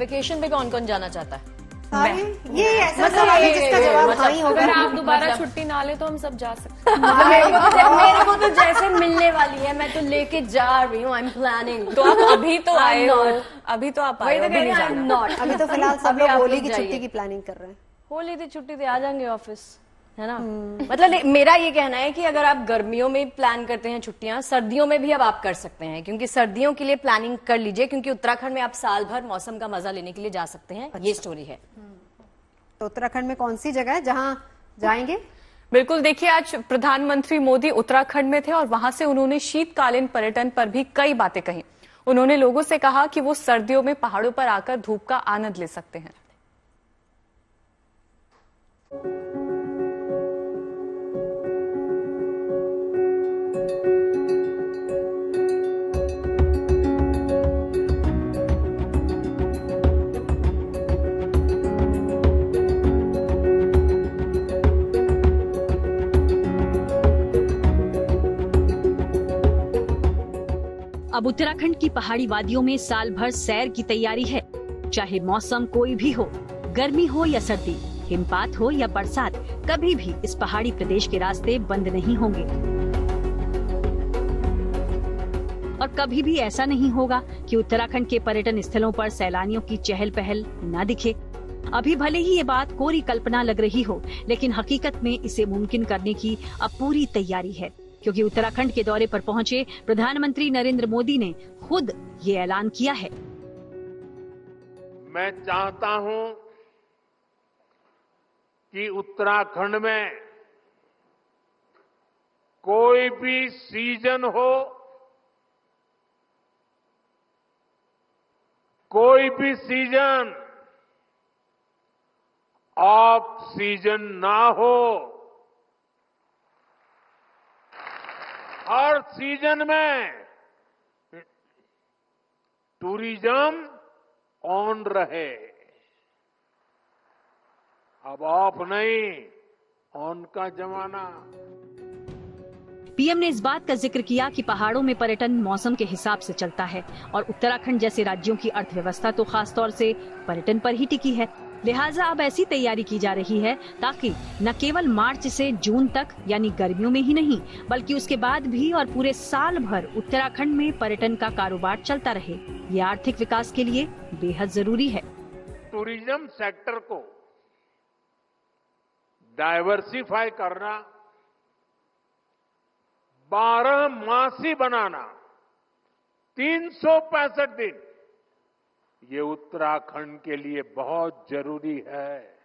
Vacation पे कौन कौन जाना चाहता है? ये ऐसा सवाल है जिसका जवाब हाँ ही होगा। अगर आप दोबारा छुट्टी ना ले तो हम सब जा सकते हैं। मेरे को तो जैसे मिलने वाली है, मैं तो लेके जा रही हूँ। I am planning. तो आप अभी तो आए हो, अभी तो आप आए हो, अभी नहीं आई एम जाना। नॉट। अभी तो फिलहाल सब अभी लोग आप होली लोग की जाइए। छुट्टी की प्लानिंग कर रहे हैं। होली की छुट्टी से आ जाएंगे ऑफिस, है ना? मतलब मेरा ये कहना है कि अगर आप गर्मियों में प्लान करते हैं छुट्टियां, सर्दियों में भी अब आप कर सकते हैं, क्योंकि सर्दियों के लिए प्लानिंग कर लीजिए, क्योंकि उत्तराखंड में आप साल भर मौसम का मजा लेने के लिए जा सकते हैं। ये स्टोरी है। तो उत्तराखंड में कौन सी जगह है जहां जाएंगे? बिल्कुल, देखिए आज प्रधानमंत्री मोदी उत्तराखंड में थे और वहां से उन्होंने शीतकालीन पर्यटन पर भी कई बातें कही। उन्होंने लोगों से कहा कि वो सर्दियों में पहाड़ों पर आकर धूप का आनंद ले सकते हैं। अब उत्तराखंड की पहाड़ी वादियों में साल भर सैर की तैयारी है। चाहे मौसम कोई भी हो, गर्मी हो या सर्दी, हिमपात हो या बरसात, कभी भी इस पहाड़ी प्रदेश के रास्ते बंद नहीं होंगे। और कभी भी ऐसा नहीं होगा कि उत्तराखंड के पर्यटन स्थलों पर सैलानियों की चहल पहल न दिखे। अभी भले ही ये बात कोरी कल्पना लग रही हो, लेकिन हकीकत में इसे मुमकिन करने की अब पूरी तैयारी है, क्योंकि उत्तराखंड के दौरे पर पहुंचे प्रधानमंत्री नरेंद्र मोदी ने खुद ये ऐलान किया है। मैं चाहता हूं कि उत्तराखंड में कोई भी सीजन हो, कोई भी सीजन ऑफ सीजन ना हो, हर सीजन में टूरिज्म ऑन रहे। अब ऑफ नहीं, ऑन का जमाना। पीएम ने इस बात का जिक्र किया कि पहाड़ों में पर्यटन मौसम के हिसाब से चलता है और उत्तराखंड जैसे राज्यों की अर्थव्यवस्था तो खास तौर से पर्यटन पर ही टिकी है। लिहाजा अब ऐसी तैयारी की जा रही है ताकि न केवल मार्च से जून तक यानी गर्मियों में ही नहीं, बल्कि उसके बाद भी और पूरे साल भर उत्तराखंड में पर्यटन का कारोबार चलता रहे। ये आर्थिक विकास के लिए बेहद जरूरी है। टूरिज्म सेक्टर को डाइवर्सिफाई करना, 12 मासी बनाना, 365 दिन, ये उत्तराखंड के लिए बहुत जरूरी है।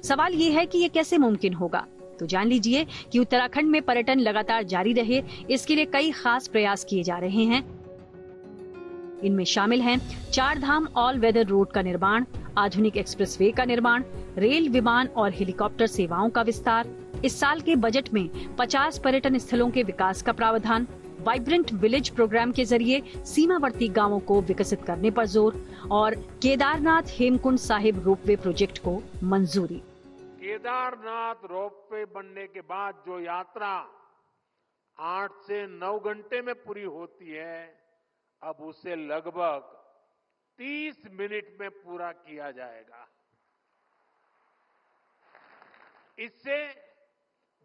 सवाल ये है कि ये कैसे मुमकिन होगा, तो जान लीजिए कि उत्तराखंड में पर्यटन लगातार जारी रहे, इसके लिए कई खास प्रयास किए जा रहे हैं। इनमें शामिल हैं 4 धाम ऑल वेदर रोड का निर्माण, आधुनिक एक्सप्रेसवे का निर्माण, रेल, विमान और हेलीकॉप्टर सेवाओं का विस्तार। इस साल के बजट में 50 पर्यटन स्थलों के विकास का प्रावधान, वाइब्रेंट विलेज प्रोग्राम के जरिए सीमावर्ती गांवों को विकसित करने पर जोर और केदारनाथ हेमकुंड साहिब रोपवे प्रोजेक्ट को मंजूरी। केदारनाथ रोपवे बनने के बाद जो यात्रा 8 से 9 घंटे में पूरी होती है, अब उसे लगभग 30 मिनट में पूरा किया जाएगा। इससे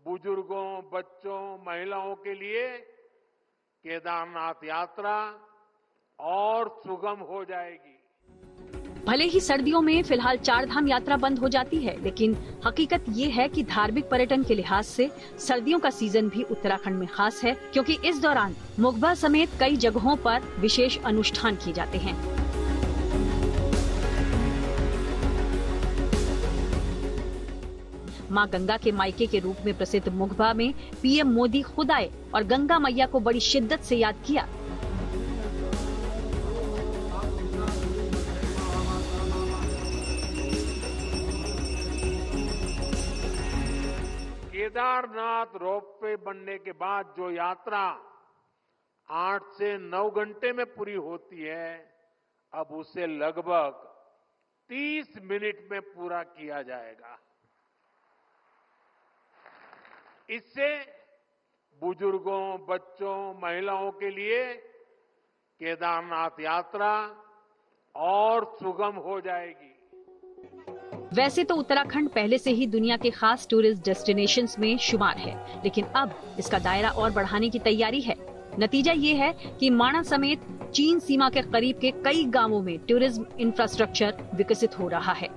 बुजुर्गों, बच्चों, महिलाओं के लिए केदारनाथ यात्रा और सुगम हो जाएगी। भले ही सर्दियों में फिलहाल 4 धाम यात्रा बंद हो जाती है, लेकिन हकीकत ये है कि धार्मिक पर्यटन के लिहाज से सर्दियों का सीजन भी उत्तराखंड में खास है, क्योंकि इस दौरान मुगबा समेत कई जगहों पर विशेष अनुष्ठान किए जाते हैं। मां गंगा के मायके के रूप में प्रसिद्ध मुगबा में पीएम मोदी खुद आए और गंगा मैया को बड़ी शिद्दत से याद किया। केदारनाथ रोपवे बनने के बाद जो यात्रा 8 से 9 घंटे में पूरी होती है, अब उसे लगभग 30 मिनट में पूरा किया जाएगा। इससे बुजुर्गों, बच्चों, महिलाओं के लिए केदारनाथ यात्रा और सुगम हो जाएगी। वैसे तो उत्तराखंड पहले से ही दुनिया के खास टूरिस्ट डेस्टिनेशंस में शुमार है, लेकिन अब इसका दायरा और बढ़ाने की तैयारी है। नतीजा ये है कि माणा समेत चीन सीमा के करीब के कई गांवों में टूरिज्म इंफ्रास्ट्रक्चर विकसित हो रहा है।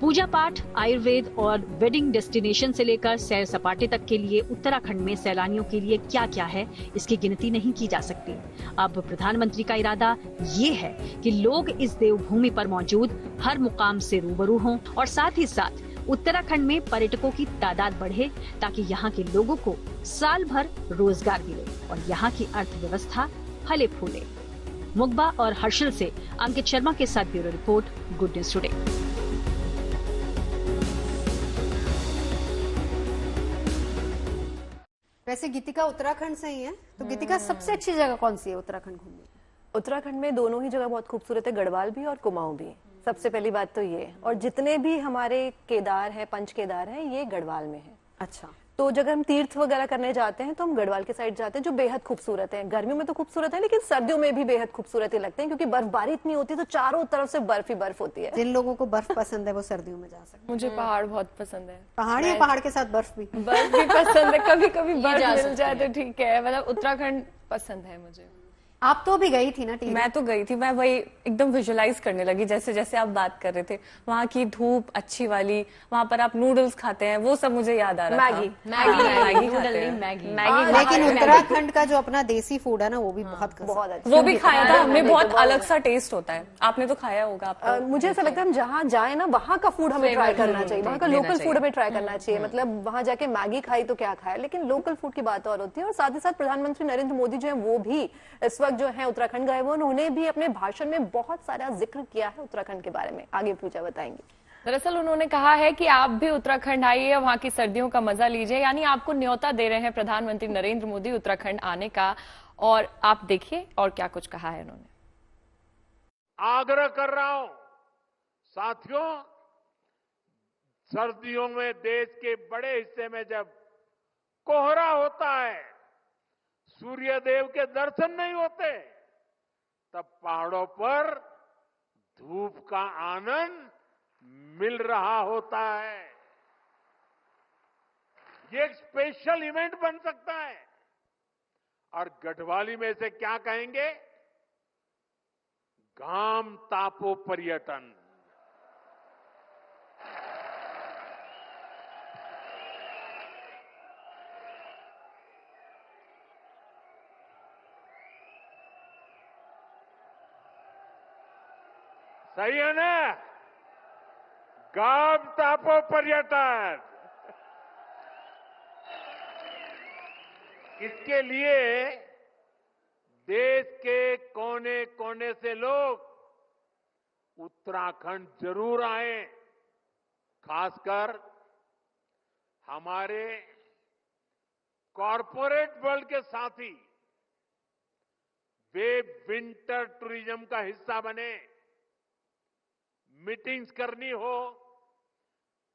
पूजा पाठ, आयुर्वेद और वेडिंग डेस्टिनेशन से लेकर सैर सपाटे तक के लिए उत्तराखंड में सैलानियों के लिए क्या क्या है, इसकी गिनती नहीं की जा सकती। अब प्रधानमंत्री का इरादा ये है कि लोग इस देवभूमि पर मौजूद हर मुकाम से रूबरू हों और साथ ही साथ उत्तराखंड में पर्यटकों की तादाद बढ़े, ताकि यहाँ के लोगों को साल भर रोजगार मिले और यहाँ की अर्थव्यवस्था फले फूले। मुगबा और हर्षल से अंकित शर्मा के साथ bureau report, good news today. वैसे गीतिका उत्तराखंड से ही है, तो गीतिका सबसे अच्छी जगह कौन सी है उत्तराखंड घूमने की? उत्तराखंड में दोनों ही जगह बहुत खूबसूरत है, गढ़वाल भी और कुमाऊं भी। सबसे पहली बात तो ये, और जितने भी हमारे केदार हैं, पंच केदार हैं, ये गढ़वाल में है। अच्छा, तो जब हम तीर्थ वगैरह करने जाते हैं तो हम गढ़वाल के साइड जाते हैं, जो बेहद खूबसूरत है। गर्मियों में तो खूबसूरत है, लेकिन सर्दियों में भी बेहद खूबसूरत ही लगते हैं, क्योंकि बर्फबारी इतनी होती है, तो चारों तरफ से बर्फ ही बर्फ होती है। जिन लोगों को बर्फ पसंद है वो सर्दियों में जा सकते मुझे पहाड़ बहुत पसंद है। हैं। पहाड़ या पहाड़ के साथ बर्फ भी? बर्फ भी पसंद है, कभी कभी जा बर्फ मिल सकते जाए तो ठीक है। मतलब उत्तराखंड पसंद है मुझे। आप तो भी गई थी ना टीवी? मैं तो गई थी, मैं वही एकदम विजुअलाइज करने लगी, जैसे जैसे आप बात कर रहे थे, वहाँ की धूप अच्छी वाली, वहाँ पर आप नूडल्स खाते हैं, वो सब मुझे याद आ रहा था। मैगी खाते नूडल हैं। नहीं, मैगी। लेकिन उत्तराखंड का जो अपना देसी फूड है ना, वो भी बहुत बहुत अच्छा। वो भी खाया था हमने, बहुत अलग सा टेस्ट होता है। आपने तो खाया होगा। आप मुझे ऐसा लगता है हम जहाँ जाए ना, वहाँ का फूड हमें ट्राई करना चाहिए, वहाँ का लोकल फूड हमें ट्राई करना चाहिए। मतलब वहाँ जाके मैगी खाई तो क्या खाया, लेकिन लोकल फूड की बात और होती है। और साथ ही साथ प्रधानमंत्री नरेंद्र मोदी जो है, वो भी इस वक्त जो है उत्तराखंड गए हुए, उन्होंने भी अपने भाषण में बहुत सारा जिक्र किया है उत्तराखंड के बारे में। आगे पूजा बताएंगे। दरअसल उन्होंने कहा है कि आप भी उत्तराखंड आइए, वहां की सर्दियों का मजा लीजिए। यानी आपको न्योता दे रहे हैं प्रधानमंत्री नरेंद्र मोदी उत्तराखंड आने का। और आप देखिए और क्या कुछ कहा है उन्होंने। आग्रह कर रहा हूं साथियों, सर्दियों में देश के बड़े हिस्से में जब कोहरा होता है, सूर्यदेव के दर्शन नहीं होते, तब पहाड़ों पर धूप का आनंद मिल रहा होता है। ये एक स्पेशल इवेंट बन सकता है। और गढ़वाली में से क्या कहेंगे? घाम तापो पर्यटन। सही है ना? गाम तापो पर्यटन। इसके लिए देश के कोने कोने से लोग उत्तराखंड जरूर आए। खासकर हमारे कॉरपोरेट वर्ल्ड के साथी, वे विंटर टूरिज्म का हिस्सा बने। मीटिंग्स करनी हो,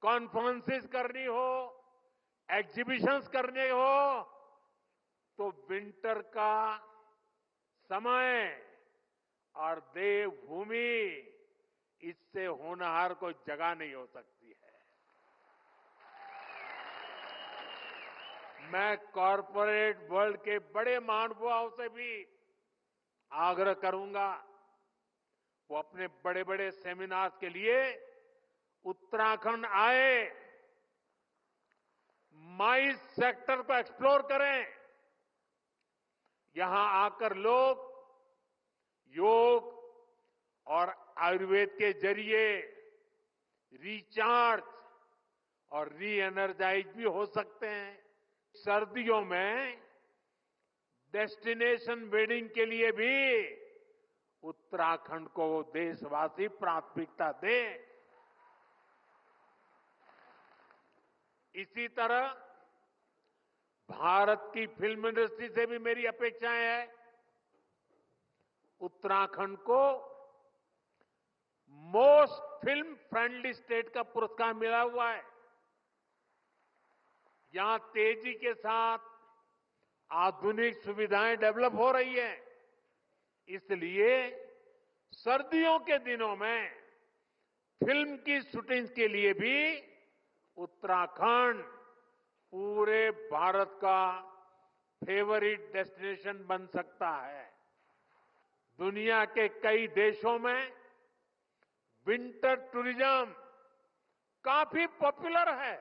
कॉन्फ्रेंसेस करनी हो, एग्जीबिशंस करने हो, तो विंटर का समय और देवभूमि, इससे होनहार कोई जगह नहीं हो सकती है। मैं कॉरपोरेट वर्ल्ड के बड़े महानुभावों से भी आग्रह करूंगा, वो अपने बड़े बड़े सेमिनार्स के लिए उत्तराखंड आए, माइस सेक्टर को एक्सप्लोर करें। यहां आकर लोग योग और आयुर्वेद के जरिए रिचार्ज और री एनर्जाइज भी हो सकते हैं। सर्दियों में डेस्टिनेशन वेडिंग के लिए भी उत्तराखंड को देशवासी प्राथमिकता दें। इसी तरह भारत की फिल्म इंडस्ट्री से भी मेरी अपेक्षाएं हैं। उत्तराखंड को मोस्ट फिल्म फ्रेंडली स्टेट का पुरस्कार मिला हुआ है। यहां तेजी के साथ आधुनिक सुविधाएं डेवलप हो रही है, इसलिए सर्दियों के दिनों में फिल्म की शूटिंग के लिए भी उत्तराखंड पूरे भारत का फेवरेट डेस्टिनेशन बन सकता है। दुनिया के कई देशों में विंटर टूरिज्म काफी पॉपुलर है।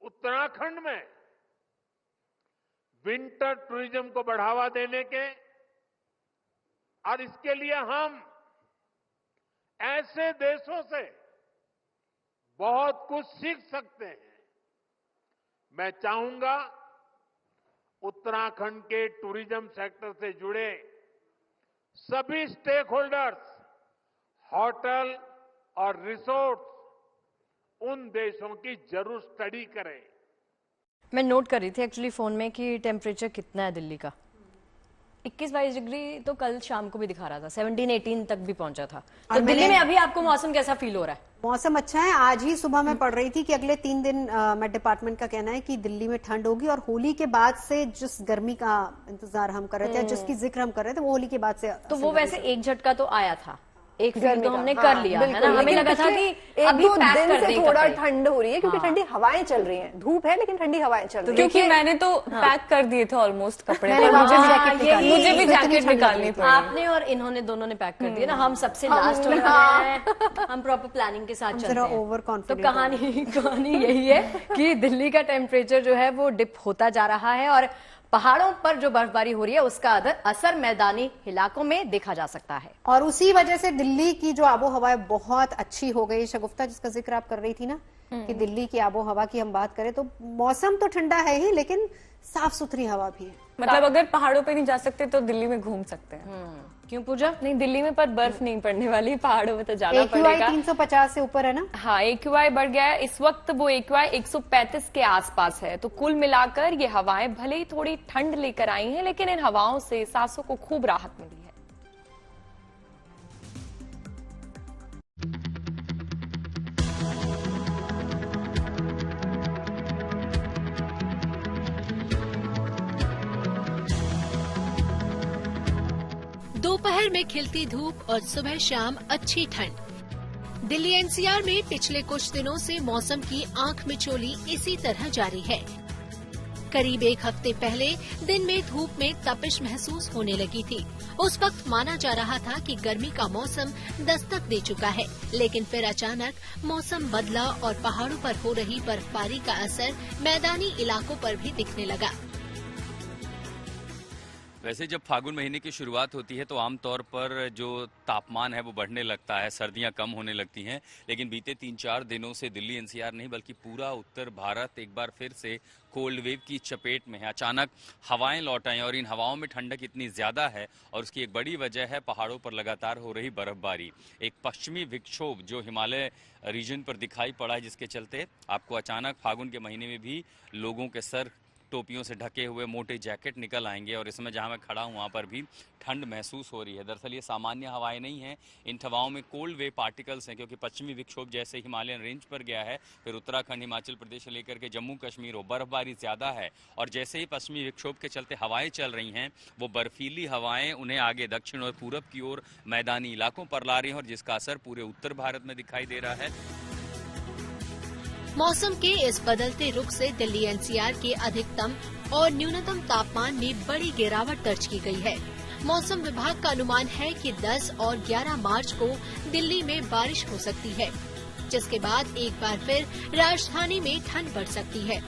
उत्तराखंड में विंटर टूरिज्म को बढ़ावा देने के और इसके लिए हम ऐसे देशों से बहुत कुछ सीख सकते हैं। मैं चाहूंगा उत्तराखंड के टूरिज्म सेक्टर से जुड़े सभी स्टेक होल्डर्स, होटल और रिसोर्ट्स उन देशों की जरूर स्टडी करें। मैं नोट कर रही थी एक्चुअली फोन में कि टेम्परेचर कितना है दिल्ली का। 21-22 डिग्री तो कल शाम को भी दिखा रहा था, 17-18 तक भी पहुंचा था। तो दिल्ली में अभी आपको मौसम कैसा फील हो रहा है? मौसम अच्छा है। आज ही सुबह मैं पढ़ रही थी कि अगले 3 दिन मेट डिपार्टमेंट का कहना है कि दिल्ली में ठंड होगी और होली के बाद से जिस गर्मी का इंतजार हम कर रहे थे, जिसकी जिक्र हम कर रहे थे, वो होली के बाद से। तो वो वैसे एक झटका तो आया था, एक फील तो हमने कर लिया है ना। हमें लगा था कि अभी पैक कर दें, थोड़ा ठंड हो रही है क्योंकि ठंडी हवाएं चल रही हैं। धूप है लेकिन ठंडी हवाएं चल रही हैं। क्योंकि मैंने तो पैक कर दिए थे ऑलमोस्ट कपड़े, मुझे भी जैकेट निकालनी पड़ी। आपने और इन्होंने दोनों ने पैक कर दिया ना। हम सबसे लास्ट होने वाले हैं। हम प्रॉपर प्लानिंग के साथ चलते हैं। ओवर तो कॉन्फिडेंट। कहानी यही है कि दिल्ली का टेम्परेचर जो है वो डिप होता जा रहा है और पहाड़ों पर जो बर्फबारी हो रही है उसका असर मैदानी इलाकों में देखा जा सकता है। और उसी वजह से दिल्ली की जो आबो हवा बहुत अच्छी हो गई। शगुफ्ता, जिसका जिक्र आप कर रही थी ना कि दिल्ली की आबो हवा की हम बात करें तो मौसम तो ठंडा है ही लेकिन साफ सुथरी हवा भी है। मतलब अगर पहाड़ों पे नहीं जा सकते तो दिल्ली में घूम सकते हैं। क्यों पूजा? नहीं, दिल्ली में पर बर्फ नहीं पड़ने वाली, पहाड़ों में तो जाना पड़ेगा। 350 से ऊपर है ना। हाँ, AQI बढ़ गया है इस वक्त, वो AQI 135 के आसपास है। तो कुल मिलाकर ये हवाएं भले ही थोड़ी ठंड लेकर आई हैं, लेकिन इन हवाओं से सांसों को खूब राहत मिली है। दोपहर में खिलती धूप और सुबह शाम अच्छी ठंड। दिल्ली NCR में पिछले कुछ दिनों से मौसम की आंख मिचोली इसी तरह जारी है। करीब एक हफ्ते पहले दिन में धूप में तपिश महसूस होने लगी थी। उस वक्त माना जा रहा था कि गर्मी का मौसम दस्तक दे चुका है, लेकिन फिर अचानक मौसम बदला और पहाड़ों पर हो रही बर्फबारी का असर मैदानी इलाकों पर भी दिखने लगा। वैसे जब फागुन महीने की शुरुआत होती है तो आमतौर पर जो तापमान है वो बढ़ने लगता है, सर्दियां कम होने लगती हैं। लेकिन बीते 3-4 दिनों से दिल्ली NCR नहीं बल्कि पूरा उत्तर भारत एक बार फिर से कोल्ड वेव की चपेट में है। अचानक हवाएं लौट आई और इन हवाओं में ठंडक इतनी ज्यादा है और उसकी एक बड़ी वजह है पहाड़ों पर लगातार हो रही बर्फबारी। एक पश्चिमी विक्षोभ जो हिमालय रीजन पर दिखाई पड़ा है, जिसके चलते आपको अचानक फागुन के महीने में भी लोगों के सर टोपियों से ढके हुए मोटे जैकेट निकल आएंगे और इस समय जहां मैं खड़ा हूं वहां पर भी ठंड महसूस हो रही है। दरअसल ये सामान्य हवाएं नहीं हैं, इन हवाओं में कोल्ड वेव पार्टिकल्स हैं, क्योंकि पश्चिमी विक्षोभ जैसे हिमालयन रेंज पर गया है, फिर उत्तराखंड, हिमाचल प्रदेश से लेकर के जम्मू कश्मीर हो, बर्फबारी ज्यादा है और जैसे ही पश्चिमी विक्षोभ के चलते हवाएं चल रही हैं, वो बर्फीली हवाएं उन्हें आगे दक्षिण और पूरब की ओर मैदानी इलाकों पर ला रही हैं और जिसका असर पूरे उत्तर भारत में दिखाई दे रहा है। मौसम के इस बदलते रुख से दिल्ली NCR के अधिकतम और न्यूनतम तापमान में बड़ी गिरावट दर्ज की गई है। मौसम विभाग का अनुमान है कि 10 और 11 मार्च को दिल्ली में बारिश हो सकती है, जिसके बाद एक बार फिर राजधानी में ठंड बढ़ सकती है।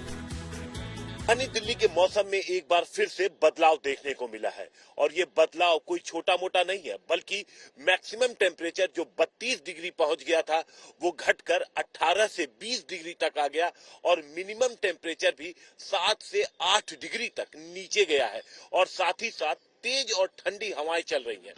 राजधानी दिल्ली के मौसम में एक बार फिर से बदलाव देखने को मिला है और ये बदलाव कोई छोटा मोटा नहीं है, बल्कि मैक्सिमम टेम्परेचर जो 32 डिग्री पहुंच गया था वो घटकर 18 से 20 डिग्री तक आ गया और मिनिमम टेम्परेचर भी 7 से 8 डिग्री तक नीचे गया है और साथ ही साथ तेज और ठंडी हवाएं चल रही हैं।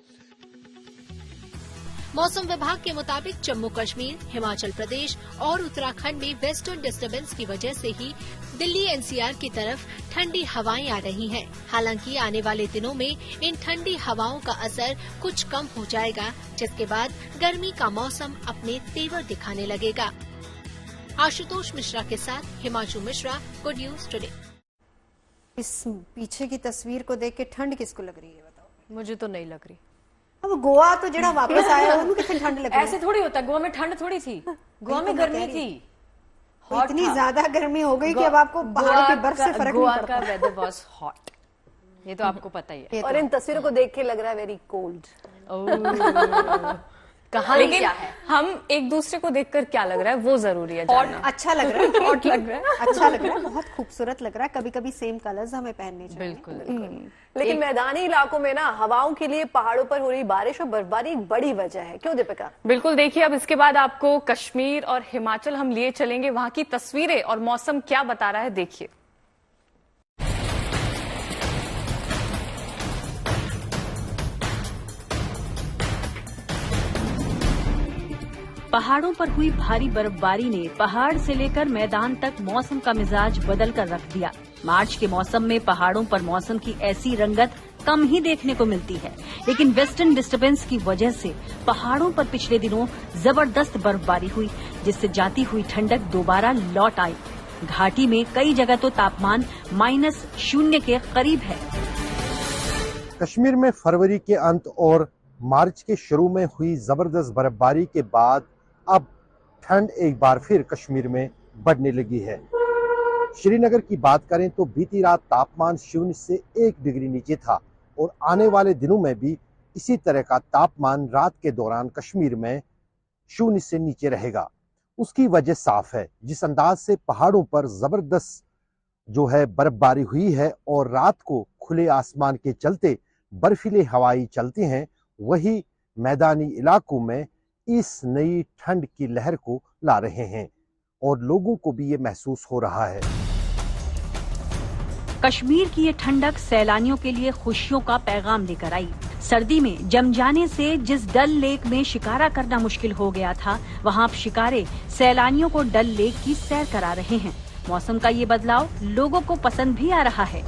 मौसम विभाग के मुताबिक जम्मू कश्मीर, हिमाचल प्रदेश और उत्तराखंड में वेस्टर्न डिस्टर्बेंस की वजह से ही दिल्ली NCR की तरफ ठंडी हवाएं आ रही हैं। हालांकि आने वाले दिनों में इन ठंडी हवाओं का असर कुछ कम हो जाएगा, जिसके बाद गर्मी का मौसम अपने तेवर दिखाने लगेगा। आशुतोष मिश्रा के साथ Himanshu Mishra, good news today. इस पीछे की तस्वीर को देख के ठंड किसको लग रही है बताओ? मुझे तो नहीं लग रही। अब गोवा तो जेड़ा वापस आया उन्हें कितनी ठंड लगी। ऐसे थोड़ी होता, गोवा में ठंड थोड़ी थी, गोवा में गर्मी थी, इतनी ज्यादा गर्मी हो गई कि अब आपको पहाड़ों की बर्फ से फर्क नहीं पड़ता। गोवा का वेदर वाज हॉट, ये तो आपको पता ही है। और इन तस्वीरों को देख के लग रहा है वेरी कोल्ड। कहानी लेकिन क्या है? हम एक दूसरे को देखकर क्या लग रहा है वो जरूरी है और जानना। अच्छा लग रहा है, हॉट लग रहा है, अच्छा लग रहा है, बहुत खूबसूरत लग रहा है। कभी कभी सेम कलर्स हमें पहनने चाहिए। बिल्कुल। लेकिन मैदानी इलाकों में ना हवाओं के लिए पहाड़ों पर हो रही बारिश और बर्फबारी एक बड़ी वजह है, क्यों दीपिका? बिल्कुल। देखिए, अब इसके बाद आपको कश्मीर और हिमाचल हम लिए चलेंगे, वहां की तस्वीरें और मौसम क्या बता रहा है, देखिए। पहाड़ों पर हुई भारी बर्फबारी ने पहाड़ से लेकर मैदान तक मौसम का मिजाज बदल कर रख दिया। मार्च के मौसम में पहाड़ों पर मौसम की ऐसी रंगत कम ही देखने को मिलती है, लेकिन वेस्टर्न डिस्टर्बेंस की वजह से पहाड़ों पर पिछले दिनों जबरदस्त बर्फबारी हुई, जिससे जाती हुई ठंडक दोबारा लौट आई। घाटी में कई जगह तो तापमान -0 के करीब है। कश्मीर में फरवरी के अंत और मार्च के शुरू में हुई जबरदस्त बर्फबारी के बाद अब ठंड एक बार फिर कश्मीर में बढ़ने लगी है। श्रीनगर की बात करें तो बीती रात तापमान 0 से 1 डिग्री नीचे था और आने वाले दिनों में भी इसी तरह का तापमान रात के दौरान कश्मीर में 0 से नीचे रहेगा। उसकी वजह साफ है, जिस अंदाज से पहाड़ों पर जबरदस्त जो है बर्फबारी हुई है और रात को खुले आसमान के चलते बर्फीले हवाएं चलती हैं, वही मैदानी इलाकों में इस नई ठंड की लहर को ला रहे हैं और लोगों को भी ये महसूस हो रहा है। कश्मीर की ये ठंडक सैलानियों के लिए खुशियों का पैगाम लेकर आई। सर्दी में जम जाने से जिस डल लेक में शिकारा करना मुश्किल हो गया था, वहां अब शिकारे सैलानियों को डल लेक की सैर करा रहे हैं। मौसम का ये बदलाव लोगों को पसंद भी आ रहा है।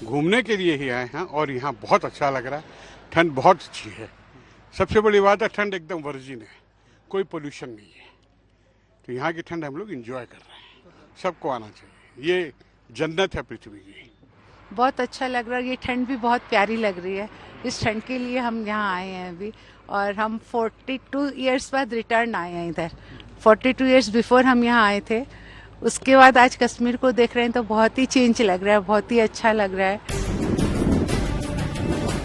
घूमने के लिए ही आए हैं और यहाँ बहुत अच्छा लग रहा है। ठंड बहुत अच्छी है। सबसे बड़ी बात है, ठंड एकदम वर्जिन है, कोई पोल्यूशन नहीं है, तो यहाँ की ठंड हम लोग एंजॉय कर रहे हैं। सबको आना चाहिए, ये जन्नत है पृथ्वी की। बहुत अच्छा लग रहा है, ये ठंड भी बहुत प्यारी लग रही है। इस ठंड के लिए हम यहाँ आए हैं अभी, और हम 42 ईयर्स बाद रिटर्न आए हैं इधर। 42 ईयर्स बिफोर हम यहाँ आए थे, उसके बाद आज कश्मीर को देख रहे हैं तो बहुत ही चेंज लग रहा है, बहुत ही अच्छा लग रहा है।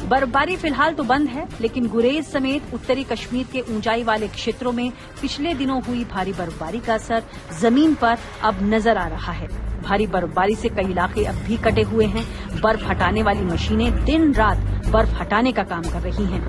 बर्फबारी फिलहाल तो बंद है, लेकिन गुरेज समेत उत्तरी कश्मीर के ऊंचाई वाले क्षेत्रों में पिछले दिनों हुई भारी बर्फबारी का असर जमीन पर अब नजर आ रहा है। भारी बर्फबारी से कई इलाके अब भी कटे हुए हैं। बर्फ हटाने वाली मशीनें दिन रात बर्फ हटाने का काम कर रही हैं।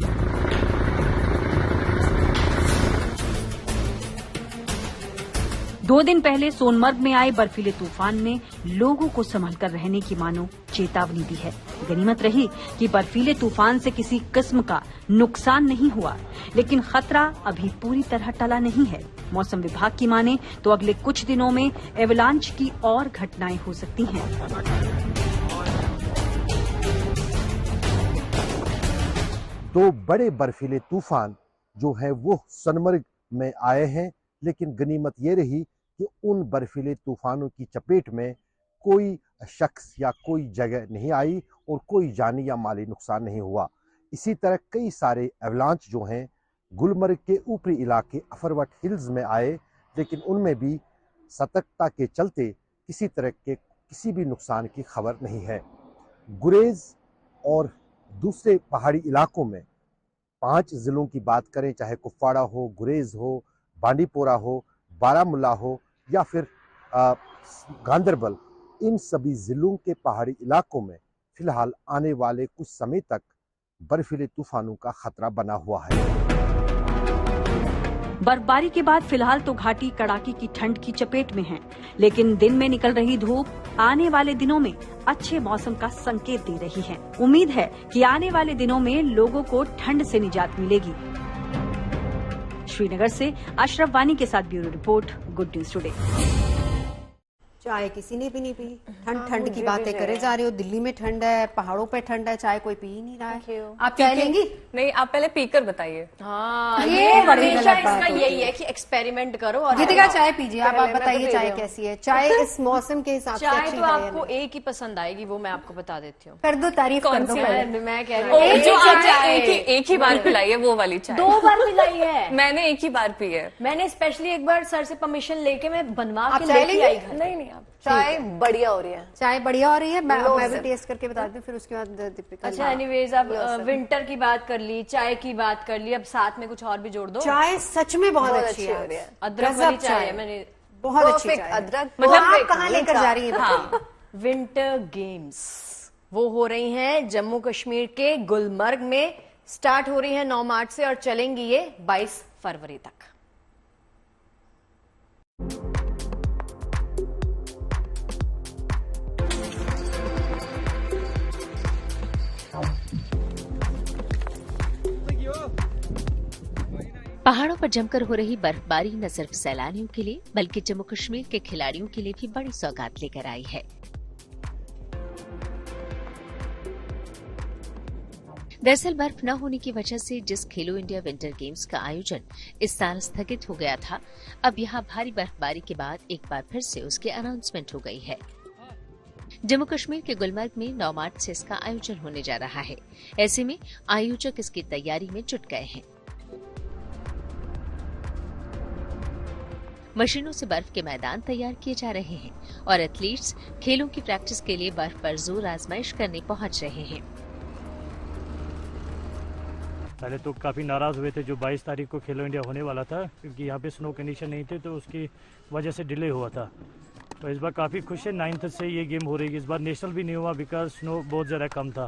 दो दिन पहले सोनमर्ग में आए बर्फीले तूफान ने लोगों को संभल कर रहने की मानो चेतावनी दी है। गनीमत रही कि बर्फीले तूफान से किसी किस्म का नुकसान नहीं हुआ, लेकिन खतरा अभी पूरी तरह टला नहीं है। मौसम विभाग की माने तो अगले कुछ दिनों में एवलांच की और घटनाएं हो सकती हैं। दो बड़े बर्फीले तूफान जो है वो सोनमर्ग में आए हैं, लेकिन गनीमत ये रही कि उन बर्फीले तूफानों की चपेट में कोई शख्स या कोई जगह नहीं आई और कोई जानी या माली नुकसान नहीं हुआ। इसी तरह कई सारे एवलांच जो हैं गुलमर्ग के ऊपरी इलाके अफरवट हिल्स में आए, लेकिन उनमें भी सतर्कता के चलते किसी तरह के किसी भी नुकसान की खबर नहीं है। गुरेज और दूसरे पहाड़ी इलाकों में 5 जिलों की बात करें, चाहे कुपवाड़ा हो, गुरेज हो, बांडीपोरा हो, बारामुल्ला हो या फिर गांदरबल, इन सभी जिलों के पहाड़ी इलाकों में फिलहाल आने वाले कुछ समय तक बर्फीले तूफानों का खतरा बना हुआ है। बर्फबारी के बाद फिलहाल तो घाटी कड़ाके की ठंड की चपेट में है, लेकिन दिन में निकल रही धूप आने वाले दिनों में अच्छे मौसम का संकेत दे रही है। उम्मीद है कि आने वाले दिनों में लोगों को ठंड से निजात मिलेगी। श्रीनगर से अशरफ वानी के साथ bureau report, good news today. चाय किसी ने भी नहीं पी। ठंड की बातें करे जा रहे हो। दिल्ली में ठंड है, पहाड़ों पे ठंड है, चाय कोई पी ही नहीं रहा है। आप चाय लेंगी? नहीं, आप पहले पीकर बताइए। हाँ, ये हमेशा इसका यही है कि एक्सपेरिमेंट करो। और गीतिका चाय पीजिए, आप बताइए चाय कैसी है? चाय इस मौसम के हिसाब से चाय तो आपको एक ही पसंद आएगी, वो मैं आपको बता देती हूँ। कर दो तारीफ, कर दो। मैं कह रही हूँ जो आपने एक ही बार पिलाई है वो वाली चाय। 2 बार पिलाई है मैंने, एक ही बार पी है मैंने। स्पेशली एक बार सर से परमिशन लेके मैं बनवा के चाय लेके आई घर। नहीं, चाय बढ़िया हो रही है। चाय बढ़िया हो रही है। मैं भी टेस्ट करके बता दूं, फिर उसके बाद दीपिका। अच्छा, एनीवेज, अब विंटर की बात कर ली, चाय की बात कर ली, अब साथ में कुछ और भी जोड़ दो। चाय सच में बहुत अच्छी है। अदरक वाली चाय है, मैंने बहुत अच्छी चाय। अदरक मतलब आप कहाँ लेकर जा रही हैं? विंटर गेम्स वो हो रही हैं जम्मू कश्मीर के गुलमर्ग में। स्टार्ट हो रही है 9 मार्च से और चलेंगी ये 22 फरवरी तक। पहाड़ों पर जमकर हो रही बर्फबारी न सिर्फ सैलानियों के लिए बल्कि जम्मू कश्मीर के खिलाड़ियों के लिए भी बड़ी सौगात लेकर आई है। दरअसल बर्फ न होने की वजह से जिस खेलो इंडिया विंटर गेम्स का आयोजन इस साल स्थगित हो गया था, अब यहां भारी बर्फबारी के बाद एक बार फिर से उसकी अनाउंसमेंट हो गई है। जम्मू कश्मीर के गुलमर्ग में 9 मार्च से इसका आयोजन होने जा रहा है। ऐसे में आयोजक इसकी तैयारी में जुट गए हैं। मशीनों से बर्फ के मैदान तैयार किए जा रहे हैं और एथलीट्स खेलों की प्रैक्टिस के लिए बर्फ पर जोर आजमाइश करने पहुंच रहे हैं। पहले तो काफ़ी नाराज़ हुए थे जो 22 तारीख को खेलो इंडिया होने वाला था, क्योंकि यहाँ पे स्नो कंडीशन नहीं थे तो उसकी वजह से डिले हुआ था। तो इस बार काफ़ी खुश है, 9th से ये गेम हो रही है। इस बार नेशनल भी नहीं हुआ बिकॉज स्नो बहुत ज़्यादा कम था।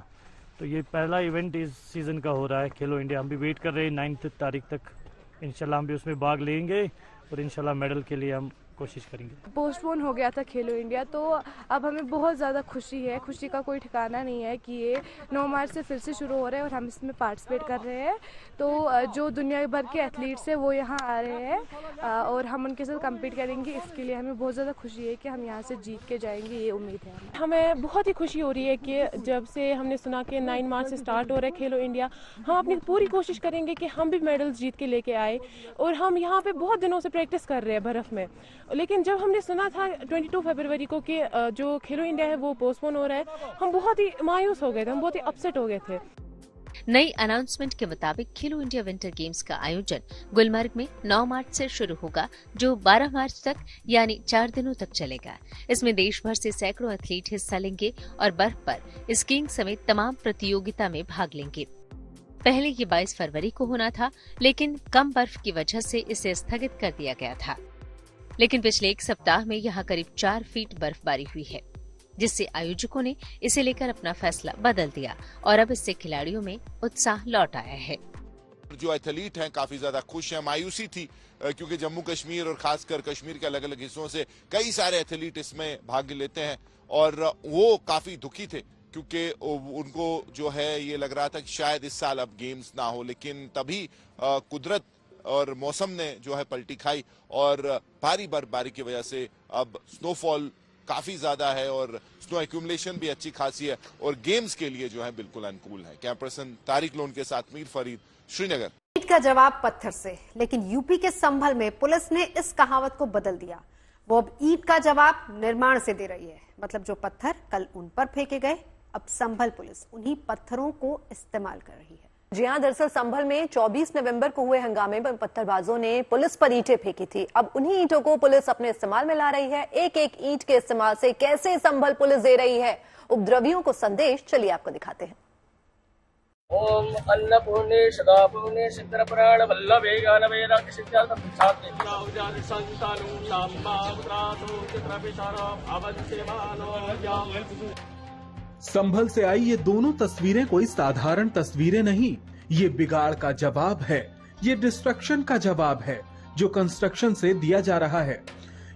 तो ये पहला इवेंट इस सीज़न का हो रहा है खेलो इंडिया। हम भी वेट कर रहे हैं 9 तारीख तक। इंशाल्लाह हम भी उसमें भाग लेंगे और इंशाल्लाह मेडल के लिए हम कोशिश करेंगे। पोस्टपोन हो गया था खेलो इंडिया, तो अब हमें बहुत ज़्यादा खुशी है। खुशी का कोई ठिकाना नहीं है कि ये 9 मार्च से फिर से शुरू हो रहा है और हम इसमें पार्टिसिपेट कर रहे हैं। तो जो दुनिया भर के एथलीट्स हैं वो यहाँ आ रहे हैं और हम उनके साथ कम्पीट करेंगे। इसके लिए हमें बहुत ज़्यादा खुशी है कि हम यहाँ से जीत के जाएंगे, ये उम्मीद है हमें। बहुत ही खुशी हो रही है कि जब से हमने सुना कि 9 मार्च से स्टार्ट हो रहा है खेलो इंडिया, हम अपनी पूरी कोशिश करेंगे कि हम भी मेडल्स जीत के लेके आए। और हम यहाँ पे बहुत दिनों से प्रैक्टिस कर रहे हैं बर्फ़ में, लेकिन जब हमने सुना था 22 फरवरी को कि जो खेलो इंडिया है वो पोस्टपोन हो रहा है, हम बहुत ही मायूस हो गए थे, हम बहुत ही अपसेट हो गए थे। नई अनाउंसमेंट के मुताबिक खेलो इंडिया विंटर गेम्स का आयोजन गुलमर्ग में 9 मार्च से शुरू होगा, जो 12 मार्च तक यानी 4 दिनों तक चलेगा। इसमें देश भर से सैकड़ों एथलीट हिस्सा लेंगे और बर्फ पर स्कीइंग समेत तमाम प्रतियोगिता में भाग लेंगे। पहले ये 22 फरवरी को होना था, लेकिन कम बर्फ की वजह से इसे स्थगित कर दिया गया था। लेकिन पिछले 1 सप्ताह में यहाँ करीब 4 फीट बर्फबारी हुई है, जिससे आयोजकों ने इसे लेकर अपना फैसला बदल दिया और अब इससे खिलाड़ियों में उत्साह लौट आया है। जो एथलीट हैं काफी ज्यादा खुश हैं। मायूसी थी क्योंकि जम्मू कश्मीर और खासकर कश्मीर के अलग अलग हिस्सों से कई सारे एथलीट इसमें भाग लेते हैं और वो काफी दुखी थे क्योंकि उनको जो है ये लग रहा था कि शायद इस साल अब गेम्स ना हो। लेकिन तभी कुदरत और मौसम ने जो है पलटी खाई और भारी बर्फबारी की वजह से अब स्नोफॉल काफी ज्यादा है और स्नो एक्यूमुलेशन भी अच्छी खासी है और गेम्स के लिए जो है बिल्कुल अनुकूल है। कैमरा पर्सन तारिक लोन के साथ मीर फरीद, श्रीनगर। ईंट का जवाब पत्थर से, लेकिन यूपी के संभल में पुलिस ने इस कहावत को बदल दिया। वो अब ईंट का जवाब निर्माण से दे रही है। मतलब जो पत्थर कल उन पर फेंके गए, अब संभल पुलिस उन्हीं पत्थरों को इस्तेमाल कर रही है। जी हाँ, दरअसल संभल में 24 नवंबर को हुए हंगामे में पत्थरबाजों ने पुलिस पर ईंटें फेंकी थी। अब उन्हीं ईंटों को पुलिस अपने इस्तेमाल में ला रही है। एक एक ईंट के इस्तेमाल से कैसे संभल पुलिस दे रही है उपद्रवियों को संदेश, चलिए आपको दिखाते हैं। ओम अन्नपूर्णे सदापूर्णे सिद्धरपुराण वल्लभे गानवे संभल से आई ये दोनों तस्वीरें कोई साधारण तस्वीरें नहीं, ये बिगाड़ का जवाब है। ये डिस्ट्रक्शन का जवाब है जो कंस्ट्रक्शन से दिया जा रहा है।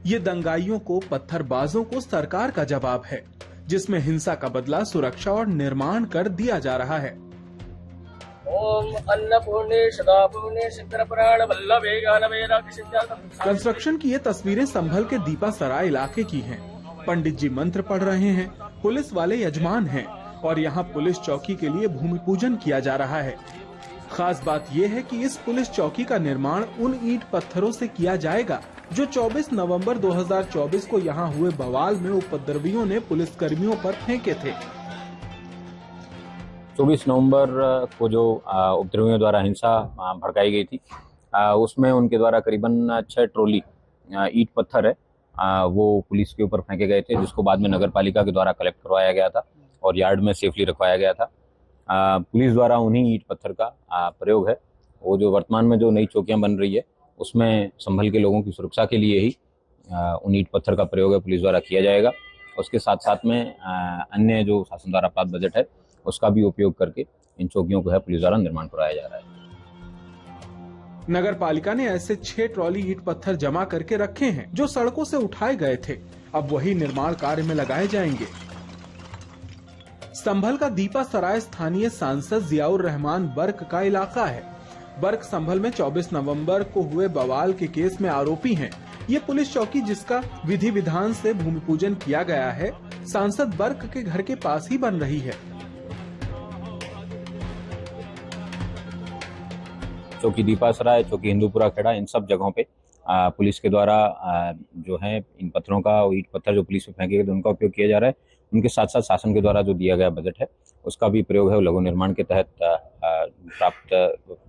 ये दंगाइयों को, पत्थरबाजों को सरकार का जवाब है, जिसमें हिंसा का बदला सुरक्षा और निर्माण कर दिया जा रहा है। ओम अन्नपूर्णे सदापूर्णे सिद्धरपुराण वल्लभे गानवे। कंस्ट्रक्शन की ये तस्वीरें संभल के दीपा सराय इलाके की हैं। पंडित जी मंत्र पढ़ रहे हैं, पुलिस वाले यजमान हैं और यहाँ पुलिस चौकी के लिए भूमि पूजन किया जा रहा है। खास बात यह है कि इस पुलिस चौकी का निर्माण उन ईंट पत्थरों से किया जाएगा जो 24 नवंबर 2024 को यहाँ हुए बवाल में उपद्रवियों ने पुलिस कर्मियों पर फेंके थे। 24 नवंबर को जो उपद्रवियों द्वारा हिंसा भड़काई गई थी, उसमें उनके द्वारा करीबन 6 ट्रॉली ईंट पत्थर है वो पुलिस के ऊपर फेंके गए थे, जिसको बाद में नगर पालिका के द्वारा कलेक्ट करवाया गया था और यार्ड में सेफली रखवाया गया था। पुलिस द्वारा उन्हीं ईंट पत्थर का प्रयोग है। वो जो वर्तमान में जो नई चौकियां बन रही है उसमें संभल के लोगों की सुरक्षा के लिए ही उन ईंट पत्थर का प्रयोग है पुलिस द्वारा किया जाएगा। उसके साथ साथ में अन्य जो शासन द्वारा प्राप्त बजट है उसका भी उपयोग करके इन चौकियों को है पुलिस द्वारा निर्माण कराया जा रहा है। नगर पालिका ने ऐसे 6 ट्रॉली ईंट पत्थर जमा करके रखे हैं जो सड़कों से उठाए गए थे। अब वही निर्माण कार्य में लगाए जाएंगे। संभल का दीपा सराय स्थानीय सांसद जियाउर रहमान बर्क का इलाका है। बर्क संभल में 24 नवंबर को हुए बवाल के केस में आरोपी हैं। ये पुलिस चौकी जिसका विधि विधान से भूमि पूजन किया गया है, सांसद बर्क के घर के पास ही बन रही है। चौकी दीपासराय, चौकी हिंदूपुरा खेड़ा, इन सब जगहों पे पुलिस के द्वारा जो है इन पत्थरों का, ईंट पत्थर जो पुलिस में फेंके गए उनका उपयोग किया जा रहा है। उनके साथ साथ शासन के द्वारा जो दिया गया बजट है उसका भी प्रयोग है। लघु निर्माण के तहत प्राप्त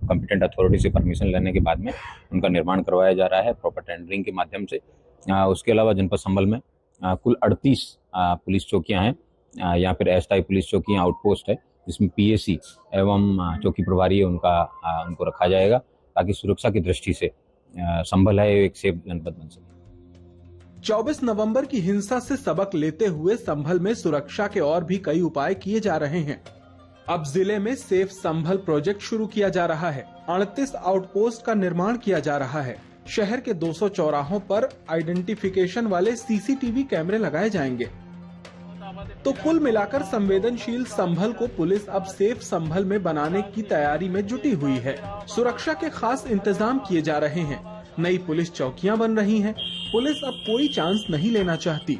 कॉम्पिटेंट अथॉरिटी से परमिशन लेने के बाद में उनका निर्माण करवाया जा रहा है प्रॉपर टेंडरिंग के माध्यम से। उसके अलावा जनपद संभल में कुल 38 पुलिस चौकियाँ हैं या फिर अस्थायी पुलिस चौकियाँ आउटपोस्ट है, जिसमें पीएसी एवं चौकी प्रभारी है उनको रखा जाएगा ताकि सुरक्षा की दृष्टि से संभल है एक सेफ जनपद बन सके। 24 नवंबर की हिंसा से सबक लेते हुए संभल में सुरक्षा के और भी कई उपाय किए जा रहे हैं। अब जिले में सेफ संभल प्रोजेक्ट शुरू किया जा रहा है। 38 आउटपोस्ट का निर्माण किया जा रहा है। शहर के 200 चौराहों पर आइडेंटिफिकेशन वाले सीसीटीवी कैमरे लगाए जाएंगे। तो कुल मिलाकर संवेदनशील संभल को पुलिस अब सेफ संभल में बनाने की तैयारी में जुटी हुई है। सुरक्षा के खास इंतजाम किए जा रहे हैं। नई पुलिस चौकियां बन रही हैं। पुलिस अब कोई चांस नहीं लेना चाहती,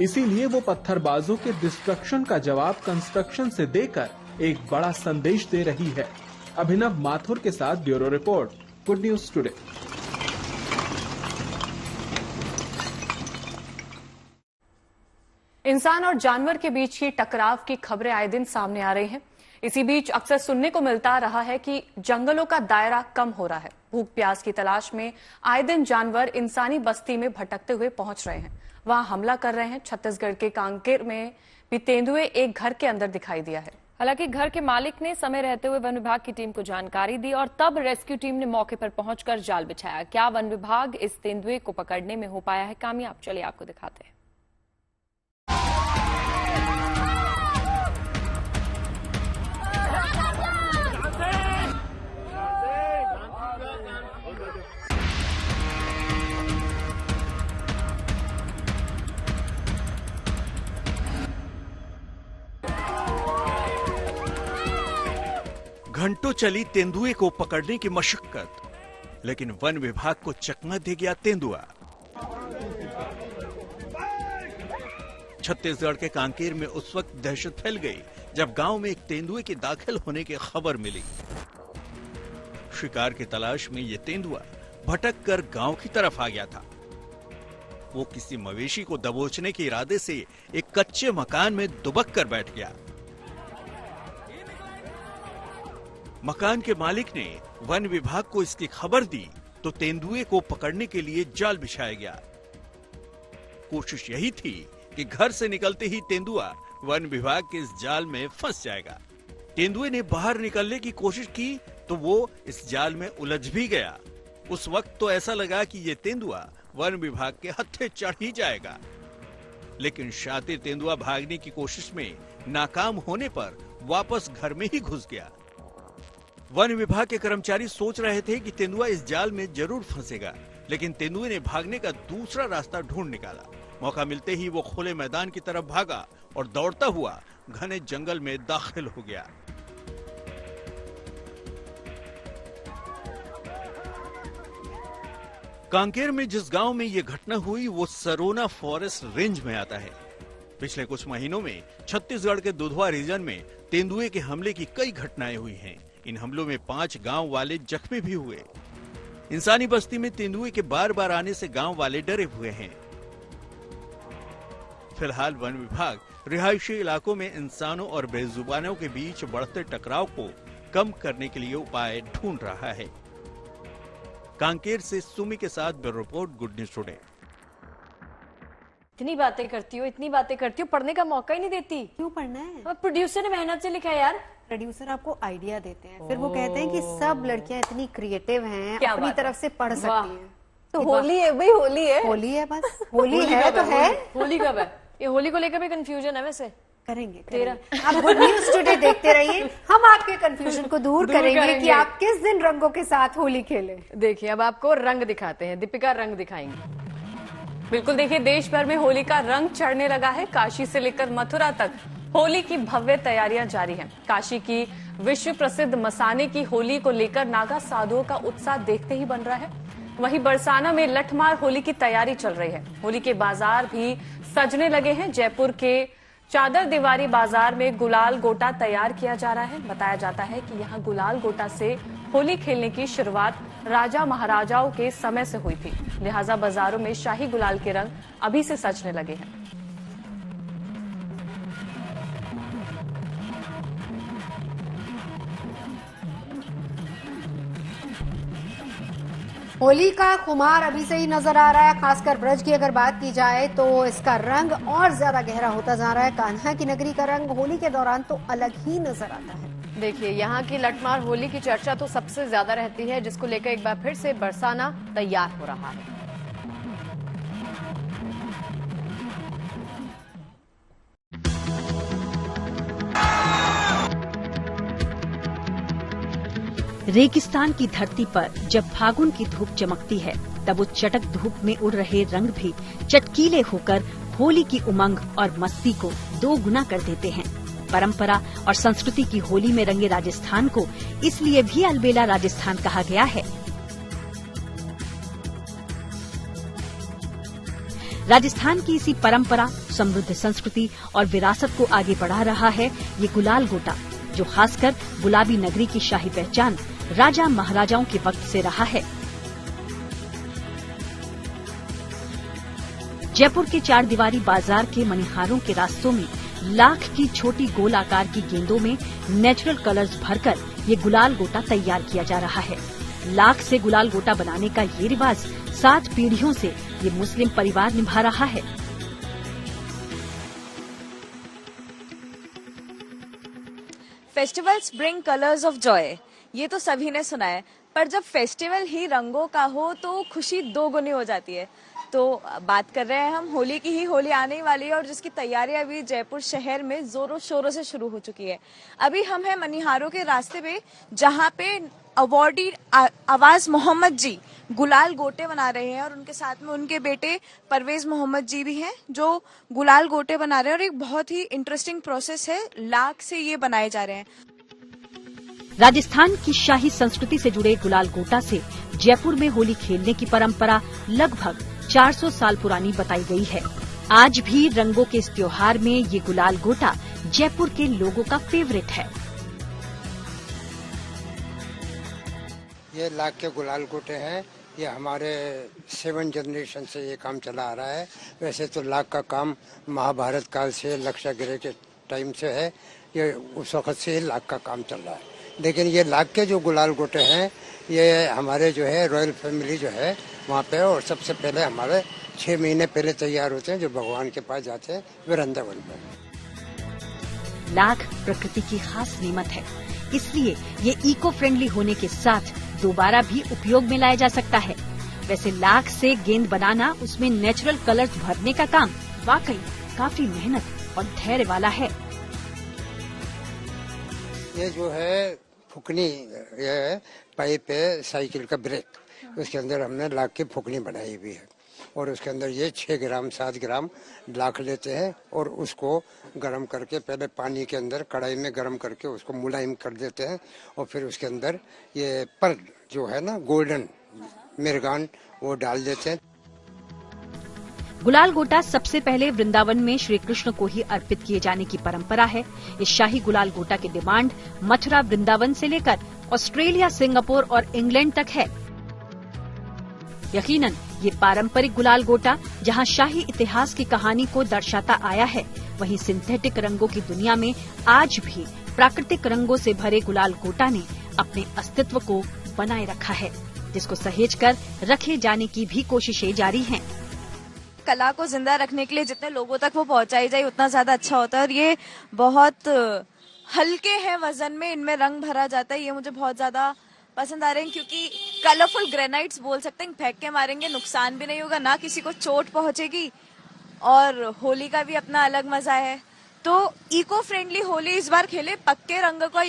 इसीलिए वो पत्थरबाजों के डिस्ट्रक्शन का जवाब कंस्ट्रक्शन से देकर एक बड़ा संदेश दे रही है। अभिनव माथुर के साथ bureau report, good news today. इंसान और जानवर के बीच की टकराव की खबरें आए दिन सामने आ रही हैं। इसी बीच अक्सर सुनने को मिलता रहा है कि जंगलों का दायरा कम हो रहा है। भूख प्यास की तलाश में आए दिन जानवर इंसानी बस्ती में भटकते हुए पहुंच रहे हैं, वहां हमला कर रहे हैं। छत्तीसगढ़ के कांकेर में भी तेंदुए एक घर के अंदर दिखाई दिया है। हालांकि घर के मालिक ने समय रहते हुए वन विभाग की टीम को जानकारी दी और तब रेस्क्यू टीम ने मौके पर पहुंचकर जाल बिछाया। क्या वन विभाग इस तेंदुए को पकड़ने में हो पाया है कामयाब? चलिए आपको दिखाते हैं। घंटों चली तेंदुए को पकड़ने की मशक्कत, लेकिन वन विभाग को चकमा दे गया तेंदुआ। छत्तीसगढ़ के कांकेर में उस वक्त दहशत फैल गई जब गांव में एक तेंदुए के दाखिल होने की खबर मिली। शिकार की तलाश में ये तेंदुआ भटक कर गांव की तरफ आ गया था। वो किसी मवेशी को दबोचने के इरादे से एक कच्चे मकान में दुबक कर बैठ गया। मकान के मालिक ने वन विभाग को इसकी खबर दी तो तेंदुए को पकड़ने के लिए जाल बिछाया गया। कोशिश यही थी कि घर से निकलते ही तेंदुआ वन विभाग के इस जाल में फंस जाएगा। तेंदुए ने बाहर निकलने की कोशिश की तो वो इस जाल में उलझ भी गया। उस वक्त तो ऐसा लगा कि ये तेंदुआ वन विभाग के हत्थे चढ़ ही जाएगा, लेकिन शातिर तेंदुआ भागने की कोशिश में नाकाम होने पर वापस घर में ही घुस गया। वन विभाग के कर्मचारी सोच रहे थे कि तेंदुआ इस जाल में जरूर फंसेगा, लेकिन तेंदुए ने भागने का दूसरा रास्ता ढूंढ निकाला। मौका मिलते ही वो खुले मैदान की तरफ भागा और दौड़ता हुआ घने जंगल में दाखिल हो गया। कांकेर में जिस गांव में ये घटना हुई वो सरोना फॉरेस्ट रेंज में आता है। पिछले कुछ महीनों में छत्तीसगढ़ के दुधवा रीजन में तेंदुए के हमले की कई घटनाएं हुई हैं। इन हमलों में 5 गांव वाले जख्मी भी हुए। इंसानी बस्ती में तेंदुए के बार बार आने से गांव वाले डरे हुए हैं। फिलहाल वन विभाग रिहायशी इलाकों में इंसानों और बेजुबानों के बीच बढ़ते टकराव को कम करने के लिए उपाय ढूंढ रहा है। कांकेर से सुमी के साथ bureau report, good news today. इतनी बातें करती हो, पढ़ने का मौका ही नहीं देती। क्यों पढ़ना है? प्रोड्यूसर ने मेहनत से लिखा है यार। प्रोड्यूसर आपको आइडिया देते हैं, फिर वो कहते हैं कि सब लड़कियां इतनी क्रिएटिव हैं, क्या अपनी बात तरफ से पढ़ सकती हैं। तो होली है भाई, होली है, होली है, बस होली है तो है। होली कब है? ये होली को लेकर भी कंफ्यूजन है वैसे। करेंगे। आप गुड न्यूज टुडे देखते रहिए, हम आपके कंफ्यूजन को दूर करेंगे कि आप किस दिन रंगों के साथ होली खेलें। देखिए अब आपको रंग दिखाते हैं, दीपिका रंग दिखाएंगे। बिल्कुल, देखिए देश भर में होली का रंग चढ़ने लगा है। काशी से लेकर मथुरा तक होली की भव्य तैयारियां जारी हैं। काशी की विश्व प्रसिद्ध मसाने की होली को लेकर नागा साधुओं का उत्साह देखते ही बन रहा है। वहीं बरसाना में लठमार होली की तैयारी चल रही है। होली के बाजार भी सजने लगे हैं। जयपुर के चादर दीवारी बाजार में गुलाल गोटा तैयार किया जा रहा है। बताया जाता है कि यहाँ गुलाल गोटा से होली खेलने की शुरुआत राजा महाराजाओं के समय से हुई थी, लिहाजा बाजारों में शाही गुलाल के रंग अभी से सजने लगे हैं। होली का खुमार अभी से ही नजर आ रहा है। खासकर ब्रज की अगर बात की जाए तो इसका रंग और ज्यादा गहरा होता जा रहा है। कान्हा की नगरी का रंग होली के दौरान तो अलग ही नजर आता है। देखिए यहाँ की लठमार होली की चर्चा तो सबसे ज्यादा रहती है, जिसको लेकर एक बार फिर से बरसाना तैयार हो रहा है। रेगिस्तान की धरती पर जब फागुन की धूप चमकती है, तब उस चटक धूप में उड़ रहे रंग भी चटकीले होकर होली की उमंग और मस्ती को 2 गुना कर देते हैं। परंपरा और संस्कृति की होली में रंगे राजस्थान को इसलिए भी अलबेला राजस्थान कहा गया है। राजस्थान की इसी परंपरा, समृद्ध संस्कृति और विरासत को आगे बढ़ा रहा है ये गुलाल गोटा, जो खासकर गुलाबी नगरी की शाही पहचान राजा महाराजाओं के वक्त से रहा है। जयपुर के चार दीवारी बाजार के मणिहारों के रास्तों में लाख की छोटी गोल आकार की गेंदों में नेचुरल कलर्स भरकर ये गुलाल गोटा तैयार किया जा रहा है। लाख से गुलाल गोटा बनाने का ये रिवाज 7 पीढ़ियों से ये मुस्लिम परिवार निभा रहा है। Festivals bring colours of Joy, ये तो सभी ने सुना है, पर जब फेस्टिवल ही रंगों का हो तो खुशी 2 गुनी हो जाती है। तो बात कर रहे हैं हम होली की ही। होली आने वाली है और जिसकी तैयारी अभी जयपुर शहर में जोरों शोरों से शुरू हो चुकी है। अभी हम हैं मनिहारों के रास्ते पे, जहां पे अवॉर्डी आवाज मोहम्मद जी गुलाल गोटे बना रहे हैं और उनके साथ में उनके बेटे परवेज मोहम्मद जी भी हैं जो गुलाल गोटे बना रहे हैं। और एक बहुत ही इंटरेस्टिंग प्रोसेस है, लाख से ये बनाए जा रहे हैं। राजस्थान की शाही संस्कृति से जुड़े गुलाल गोटा से जयपुर में होली खेलने की परंपरा लगभग 400 साल पुरानी बताई गई है। आज भी रंगों के इस त्योहार में ये गुलाल गोटा जयपुर के लोगों का फेवरेट है। ये लाख के गुलाल गोटे हैं। ये हमारे 7 जनरेशन से ये काम चला आ रहा है। वैसे तो लाख का काम महाभारत काल से लक्षागृह के टाइम से है, ये उस वक्त से लाख का काम चल रहा है। लेकिन ये लाख के जो गुलाल गोटे हैं ये हमारे जो है रॉयल फैमिली जो है वहाँ पे, और सबसे पहले हमारे 6 महीने पहले तैयार होते हैं जो भगवान के पास जाते हैं वृंदावन पर। लाख प्रकृति की खास नेमत है, इसलिए ये इको फ्रेंडली होने के साथ दोबारा भी उपयोग में लाया जा सकता है। वैसे लाख से गेंद बनाना, उसमें नेचुरल कलर्स भरने का काम वाकई काफी मेहनत और धैर्य वाला है। ये जो है फुकनी, ये पाइप है साइकिल का ब्रेक, उसके अंदर हमने लाख की फुकनी बनाई हुई है और उसके अंदर ये 6 ग्राम 7 ग्राम लाख लेते हैं और उसको गर्म करके पहले पानी के अंदर कढ़ाई में गर्म करके उसको मुलायम कर देते हैं और फिर उसके अंदर ये पर्ल जो है ना गोल्डन मिर्गान वो डाल देते हैं। गुलाल गोटा सबसे पहले वृंदावन में श्री कृष्ण को ही अर्पित किए जाने की परंपरा है। इस शाही गुलाल गोटा की डिमांड मथुरा वृंदावन से लेकर ऑस्ट्रेलिया, सिंगापुर और इंग्लैंड तक है। यकीनन ये पारंपरिक गुलाल गोटा जहां शाही इतिहास की कहानी को दर्शाता आया है, वहीं सिंथेटिक रंगों की दुनिया में आज भी प्राकृतिक रंगों से भरे गुलाल गोटा ने अपने अस्तित्व को बनाए रखा है, जिसको सहेज कर रखे जाने की भी कोशिशें जारी हैं। कला को जिंदा रखने के लिए जितने लोगों तक वो पहुंचाई जाए उतना ज्यादा अच्छा होता है। और ये बहुत हल्के हैं वजन में, इनमें रंग भरा जाता है। ये मुझे बहुत ज्यादा पसंद आ रहे हैं क्योंकि कलरफुल ग्रेनाइट्स बोल सकते हैं, फेंक के मारेंगे नुकसान भी नहीं होगा, ना किसी को चोट पहुंचेगी। और होली का भी अपना अलग मजा है। तो इको फ्रेंडली होली इस बार खेले, पक्के रंग का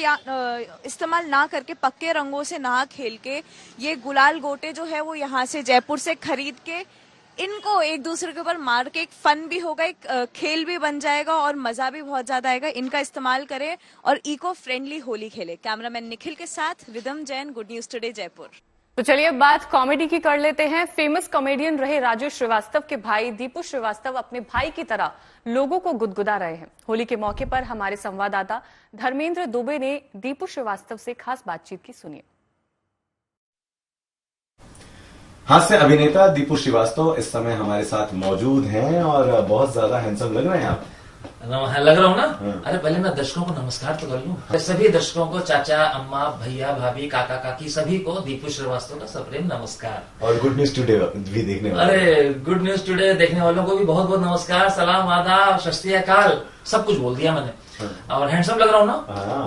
इस्तेमाल ना करके पक्के रंगों से ना खेल के ये गुलाल गोटे जो है वो यहाँ से जयपुर से खरीद के इनको एक दूसरे के ऊपर मार के एक फन भी होगा, एक खेल भी बन जाएगा और मजा भी बहुत ज्यादा आएगा। इनका इस्तेमाल करें और इको फ्रेंडली होली खेले। कैमरामैन निखिल के साथ rhythm Jain, good news today, Jaipur. तो चलिए अब बात कॉमेडी की कर लेते हैं। फेमस कॉमेडियन रहे राजू श्रीवास्तव के भाई दीपू श्रीवास्तव अपने भाई की तरह लोगों को गुदगुदा रहे हैं। होली के मौके पर हमारे संवाददाता धर्मेंद्र दुबे ने दीपू श्रीवास्तव से खास बातचीत की, सुनिए। हास्य अभिनेता दीपू श्रीवास्तव इस समय हमारे साथ मौजूद हैं और बहुत ज्यादा हैंडसम लग रहे हैं आप। लग रहा हूँ ना? अरे पहले मैं दर्शकों को नमस्कार तो कर लूं। सभी दर्शकों को, चाचा, अम्मा, भैया, भाभी, काका, काकी, सभी को दीपू श्रीवास्तव का सप्रेम नमस्कार। और गुड न्यूज टुडे भी देखने वाले। अरे गुड न्यूज टुडे देखने वालों को भी बहुत बहुत नमस्कार, सलाम, आदाब, सत श्री अकाल, सब कुछ बोल दिया मैंने। और हैंडसम लग रहा हूँ ना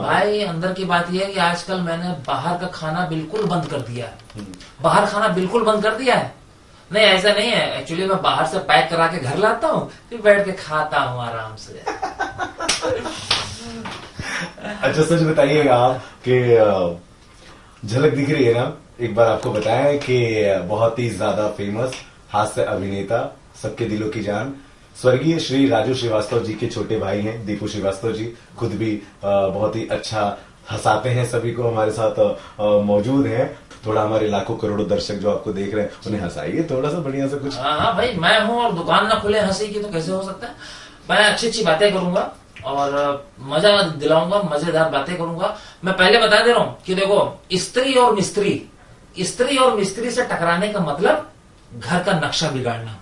भाई? अंदर की बात यह है कि आजकल मैंने बाहर का खाना बिल्कुल बंद कर दिया है। बाहर खाना बिल्कुल बंद कर दिया है। नहीं, ऐसा नहीं है। एक्चुअली मैं बाहर से पैक करा के घर लाता हूँ, फिर बैठ के खाता हूँ आराम से। अच्छा सच बताइएगा आप कि झलक दिख रही है ना? एक बार आपको बताएं कि बहुत ही ज्यादा फेमस हास्य अभिनेता, सबके दिलों की जान, स्वर्गीय श्री राजू श्रीवास्तव जी के छोटे भाई हैं दीपू श्रीवास्तव जी। खुद भी बहुत ही अच्छा हंसाते हैं, सभी को हमारे साथ मौजूद हैं। थोड़ा हमारे लाखों करोड़ों दर्शक जो आपको देख रहे हैं उन्हें हंसाइए थोड़ा सा बढ़िया से कुछ। हाँ भाई, मैं हूँ और दुकान ना खुले हंसी की तो कैसे हो सकता है। मैं अच्छी अच्छी बातें करूंगा और मजा दिलाऊंगा, मजेदार बातें करूंगा। मैं पहले बता दे रहा हूँ कि देखो, स्त्री और मिस्त्री से टकराने का मतलब घर का नक्शा बिगाड़ना।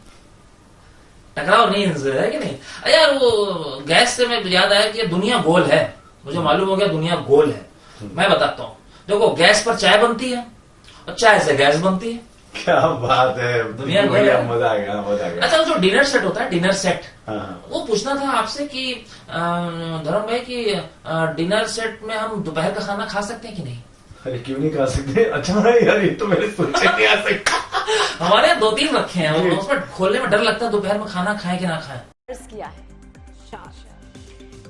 टकराव नहीं है कि नहीं यार? वो गैस से मैं याद आया कि दुनिया गोल है। मुझे मालूम हो गया दुनिया गोल है। मैं बताता हूँ, देखो गैस पर चाय बनती है और चाय से गैस बनती है। क्या बात है, दुनिया गोल है। मजा आ गया, मजा आ गया। अच्छा, जो डिनर सेट होता है, डिनर सेट, वो पूछना था आपसे कि धर्म भाई कि डिनर सेट में हम दोपहर का खाना खा सकते हैं कि नहीं? अरे क्यों नहीं खा सकते? अच्छा यार, ये तो मैंने सोचा नहीं आ सकता। हमारे यहाँ 2-3 रखे हैं, उसमें खोलने में डर लगता है दोपहर में खाना खाएं कि ना खाएं। किया है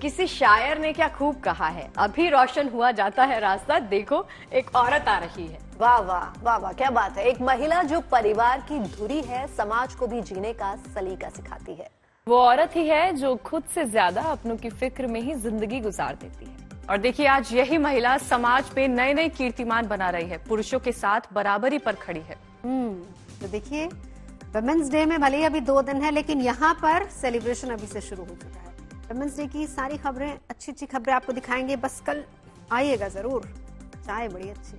किसी शायर ने क्या खूब कहा है, अभी रोशन हुआ जाता है रास्ता, देखो एक औरत आ रही है। वाह वाह वाह वाह, क्या बात है। एक महिला जो परिवार की धुरी है, समाज को भी जीने का सलीका सिखाती है। वो औरत ही है जो खुद से ज्यादा अपनों की फिक्र में ही जिंदगी गुजार देती है। और देखिए, आज यही महिला समाज में नए नए कीर्तिमान बना रही है, पुरुषों के साथ बराबरी पर खड़ी है। तो देखिए, वुमेन्स डे में भले ही अभी 2 दिन है, लेकिन यहाँ पर सेलिब्रेशन अभी से शुरू हो चुका है। वुमेन्स डे की सारी खबरें, अच्छी अच्छी खबरें आपको दिखाएंगे। बस कल आइएगा जरूर, चाय बड़ी अच्छी।